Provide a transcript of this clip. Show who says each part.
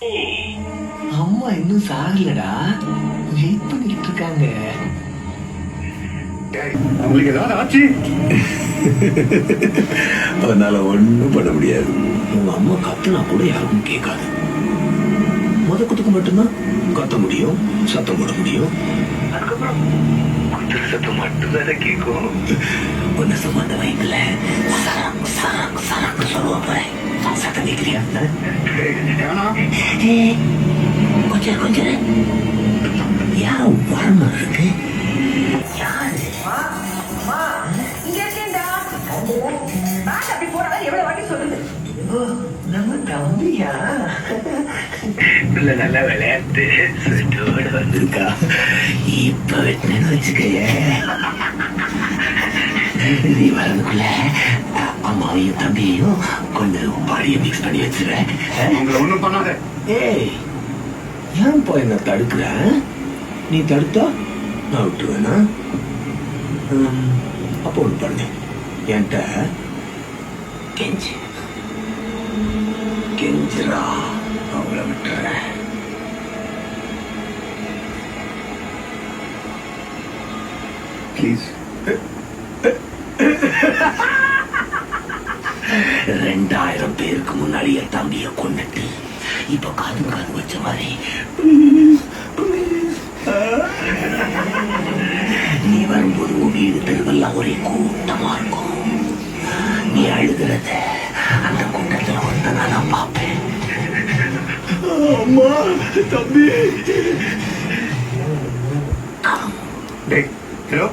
Speaker 1: அம்மா இன்னும் சாகலடா, வெயிட் பண்ணிட்டு இருக்காங்க.
Speaker 2: அவங்களுக்கு ஏதாவது ஆச்சு
Speaker 1: அதனால ஒண்ணும் பண்ண முடியாது. உங்க அம்மா கத்துனா கூட யாருக்கும் கேட்காது. முத குத்துக்கு மட்டும்தான் கத்த முடியும், சத்தம் போட முடியும். அதுக்கப்புறம் குத்துற சத்தம் மட்டும்தானே கேட்கும். ஒன்னு சுமந்த வயசுல சரங் சரங் சரங் சொல்லுவாங்க. சத்தம் கேட்கிறியா? கொஞ்சம் கொஞ்சம் யாரோ வரமா இருக்கு. யாரு? நம்ம தம்பியா? நல்ல விளையாட்டு சுட்டோட வந்திருக்கா. இப்ப வெட்டினு வச்சுக்கைய. நீ வரதுக்குள்ள அம்மாவையும் தம்பியையும் கொஞ்சம் பாடிய மிக்ஸ் பண்ணி வச்சிருவேன்.
Speaker 2: உங்களை ஒண்ணும் பண்ணாத.
Speaker 1: ஏய், ஏன் போய் என்ன தடுக்கிற? நீ தடுத்தா நான் விட்டுருவேனா? அப்போ ஒன்று பண்ணு, என்கிட்ட கெஞ்சி கெஞ்சிரா, அவங்கள விட்டுறேன்.
Speaker 2: ப்ளீஸ்.
Speaker 1: 2000 பேருக்கு முன்னாடி என் தம்பிய கொண்டுட்டு இப்ப காது காது வச்ச மாதிரி நீ வரும்போது உன் வீடு தெருவெல்லாம் ஒரே கூட்டமா இருக்கும். நீ அழுகிறத அந்த கூட்டத்துல ஒருத்தனா நான் பார்ப்பேன்.
Speaker 2: அம்மா, தம்பி. ஹலோ,